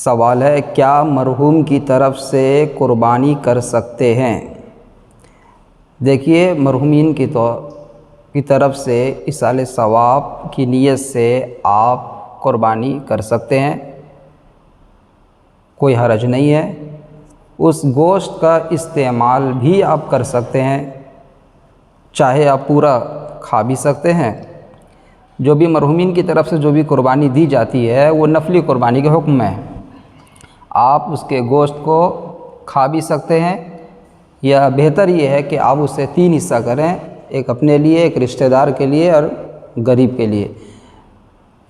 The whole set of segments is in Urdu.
سوال ہے، کیا مرحوم کی طرف سے قربانی کر سکتے ہیں؟ دیکھیے، مرحومین کی طرف سے ایصال ثواب کی نیت سے آپ قربانی کر سکتے ہیں، کوئی حرج نہیں ہے۔ اس گوشت کا استعمال بھی آپ کر سکتے ہیں، چاہے آپ پورا کھا بھی سکتے ہیں۔ جو بھی مرحومین کی طرف سے جو بھی قربانی دی جاتی ہے وہ نفلی قربانی کے حکم میں ہے۔ آپ اس کے گوشت کو کھا بھی سکتے ہیں، یا بہتر یہ ہے کہ آپ اسے 3 حصہ کریں، ایک اپنے لیے، ایک رشتہ دار کے لیے اور غریب کے لیے۔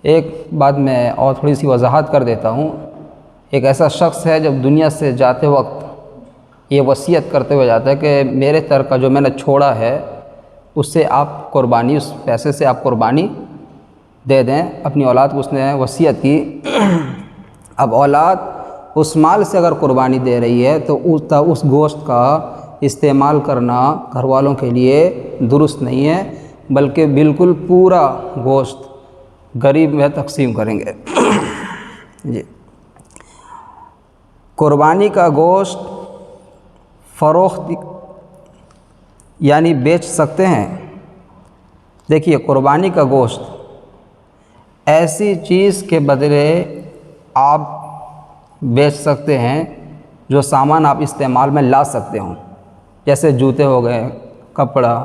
ایک بات میں اور تھوڑی سی وضاحت کر دیتا ہوں۔ ایک ایسا شخص ہے جب دنیا سے جاتے وقت یہ وصیت کرتے ہوئے جاتا ہے کہ میرے ترکہ جو میں نے چھوڑا ہے اس سے آپ قربانی، اس پیسے سے آپ قربانی دے دیں اپنی اولاد کو، اس نے وصیت کی۔ اب اولاد اس مال سے اگر قربانی دے رہی ہے تو اس گوشت کا استعمال کرنا گھر والوں کے لیے درست نہیں ہے، بلکہ بالکل پورا گوشت غریب میں تقسیم کریں گے۔ جی، قربانی کا گوشت فروخت یعنی بیچ سکتے ہیں؟ دیکھیے، قربانی کا گوشت ایسی چیز کے بدلے آپ بیچ سکتے ہیں جو سامان آپ استعمال میں لا سکتے ہوں، جیسے جوتے ہو گئے، کپڑا،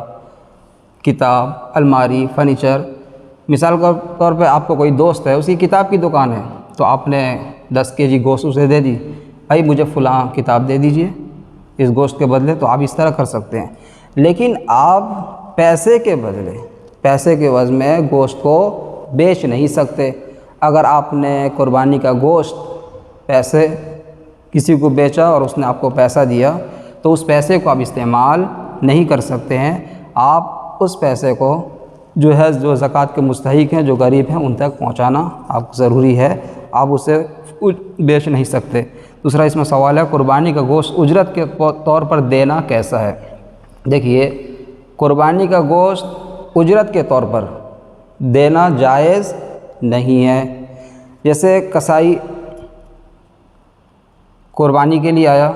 کتاب، الماری، فرنیچر۔ مثال کے طور پہ آپ کو کوئی دوست ہے، اس کی کتاب کی دکان ہے، تو آپ نے 10 kg گوشت اسے دے دی، بھائی مجھے فلاں کتاب دے دیجئے اس گوشت کے بدلے، تو آپ اس طرح کر سکتے ہیں۔ لیکن آپ پیسے کے بدلے، پیسے کے عوض میں گوشت کو بیچ نہیں سکتے۔ اگر آپ نے قربانی کا گوشت پیسے کسی کو بیچا اور اس نے آپ کو پیسہ دیا تو اس پیسے کو آپ استعمال نہیں کر سکتے ہیں۔ آپ اس پیسے کو جو زکوٰۃ کے مستحق ہیں، جو غریب ہیں، ان تک پہنچانا آپ کو ضروری ہے، آپ اسے بیچ نہیں سکتے۔ دوسرا اس میں سوال ہے، قربانی کا گوشت اجرت کے طور پر دینا کیسا ہے؟ دیکھیے، قربانی کا گوشت اجرت کے طور پر دینا جائز نہیں ہے۔ جیسے کسائی قربانی کے لیے آیا،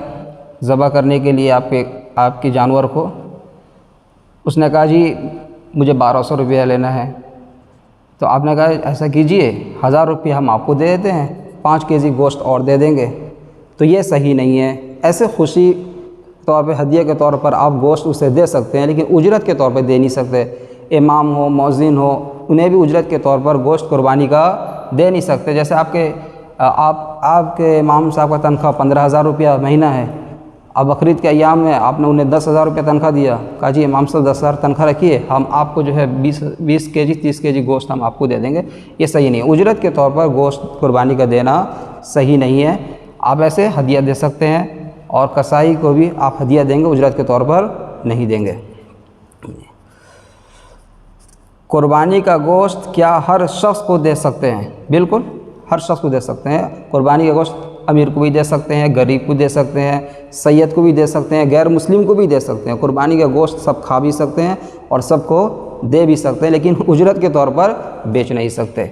ذبح کرنے کے لیے آپ کے جانور کو، اس نے کہا جی مجھے 1200 روپیہ لینا ہے، تو آپ نے کہا ایسا کیجئے 1000 روپیہ ہم آپ کو دے دیتے ہیں، 5 kg گوشت اور دے دیں گے، تو یہ صحیح نہیں ہے۔ ایسے خوشی طور پہ، ہدیہ کے طور پر آپ گوشت اسے دے سکتے ہیں، لیکن اجرت کے طور پہ دے نہیں سکتے۔ امام ہو، مؤذن ہو، انہیں بھی اجرت کے طور پر گوشت قربانی کا دے نہیں سکتے۔ جیسے آپ کے امام صاحب کا تنخواہ 15,000 روپیہ مہینہ ہے، اب بقرعید کے ایام میں آپ نے انہیں 10,000 روپیہ تنخواہ دیا، کہا جی امام صاحب 10,000 تنخواہ رکھیے، ہم آپ کو جو ہے 20 kg 30 kg گوشت ہم آپ کو دے دیں گے، یہ صحیح نہیں ہے۔ اجرت کے طور پر گوشت قربانی کا دینا صحیح نہیں ہے۔ آپ ایسے ہدیہ دے سکتے ہیں، اور کسائی کو بھی آپ ہدیہ دیں گے، اجرت کے طور پر نہیں دیں گے۔ قربانی کا گوشت کیا ہر شخص کو دے سکتے ہیں؟ بالکل ہر شخص کو دے سکتے ہیں۔ قربانی کا گوشت امیر کو بھی دے سکتے ہیں، غریب کو دے سکتے ہیں، سید کو بھی دے سکتے ہیں، غیر مسلم کو بھی دے سکتے ہیں۔ قربانی کا گوشت سب کھا بھی سکتے ہیں اور سب کو دے بھی سکتے ہیں، لیکن اجرت کے طور پر بیچ نہیں سکتے۔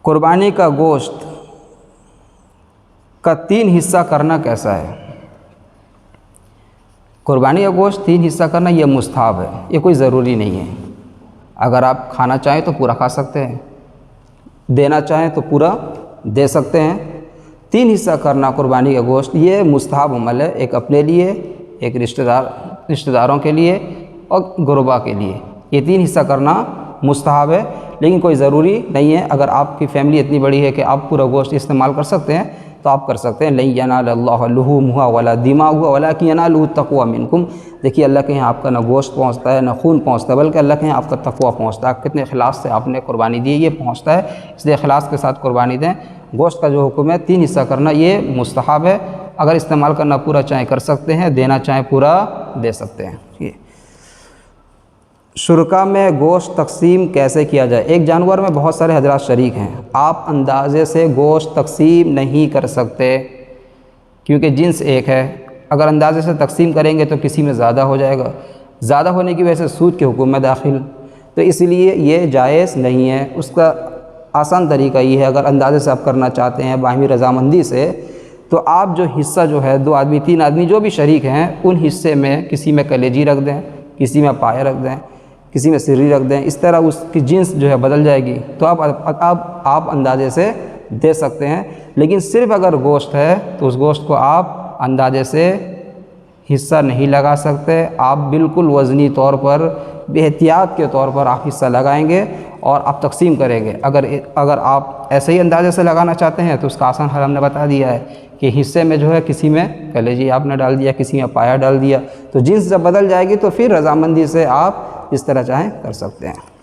قربانی کا گوشت کا 3 حصہ کرنا کیسا ہے؟ قربانی کا گوشت 3 حصہ کرنا یہ مستحب ہے، یہ کوئی ضروری نہیں ہے۔ اگر آپ کھانا چاہیں تو پورا کھا سکتے ہیں، دینا چاہیں تو پورا دے سکتے ہیں۔ 3 حصہ کرنا قربانی کا گوشت یہ مستحب عمل ہے، ایک اپنے لیے، ایک رشتہ داروں کے لیے اور غربا کے لیے۔ یہ 3 حصہ کرنا مستحب ہے، لیکن کوئی ضروری نہیں ہے۔ اگر آپ کی فیملی اتنی بڑی ہے کہ آپ پورا گوشت استعمال کر سکتے ہیں تو آپ کر سکتے ہیں۔ لن ینال اللہ لحومها ولا دماؤها ولکن ینالہ التقوی منکم۔ دیکھیے، اللہ کے یہاں آپ کا نہ گوشت پہنچتا ہے، نہ خون پہنچتا ہے، بلکہ اللہ کے یہاں آپ کا تقوی پہنچتا ہے۔ کتنے اخلاص سے آپ نے قربانی دی ہے، یہ پہنچتا ہے، اس لیے اخلاص کے ساتھ قربانی دیں۔ گوشت کا جو حکم ہے 3 حصہ کرنا یہ مستحب ہے۔ اگر استعمال کرنا پورا چاہیں کر سکتے ہیں، دینا چاہیں پورا دے سکتے ہیں۔ شرکا میں گوشت تقسیم کیسے کیا جائے؟ ایک جانور میں بہت سارے حضرات شریک ہیں، آپ اندازے سے گوشت تقسیم نہیں کر سکتے، کیونکہ جنس ایک ہے۔ اگر اندازے سے تقسیم کریں گے تو کسی میں زیادہ ہو جائے گا، زیادہ ہونے کی وجہ سے سود کے حکم میں داخل، تو اس لیے یہ جائز نہیں ہے۔ اس کا آسان طریقہ یہ ہے، اگر اندازے سے آپ کرنا چاہتے ہیں باہمی رضامندی سے، تو آپ جو حصہ جو ہے 2 آدمی 3 آدمی جو بھی شریک ہیں ان حصے میں کسی میں کلیجی رکھ دیں، کسی میں پایا رکھ دیں، کسی میں سری رکھ دیں، اس طرح اس کی جنس جو ہے بدل جائے گی، تو آپ اندازے سے دے سکتے ہیں۔ لیکن صرف اگر گوشت ہے تو اس گوشت کو آپ اندازے سے حصہ نہیں لگا سکتے، آپ بالکل وزنی طور پر بے احتیاط کے طور پر آپ حصہ لگائیں گے اور آپ تقسیم کریں گے۔ اگر آپ ایسے ہی اندازے سے لگانا چاہتے ہیں تو اس کا آسان حل ہم نے بتا دیا ہے کہ حصے میں جو ہے کسی میں کلیجی آپ نے ڈال دیا، کسی میں پایا ڈال دیا، تو جنس جب بدل جائے گی تو پھر رضامندی سے آپ اس طرح چاہیں کر سکتے ہیں۔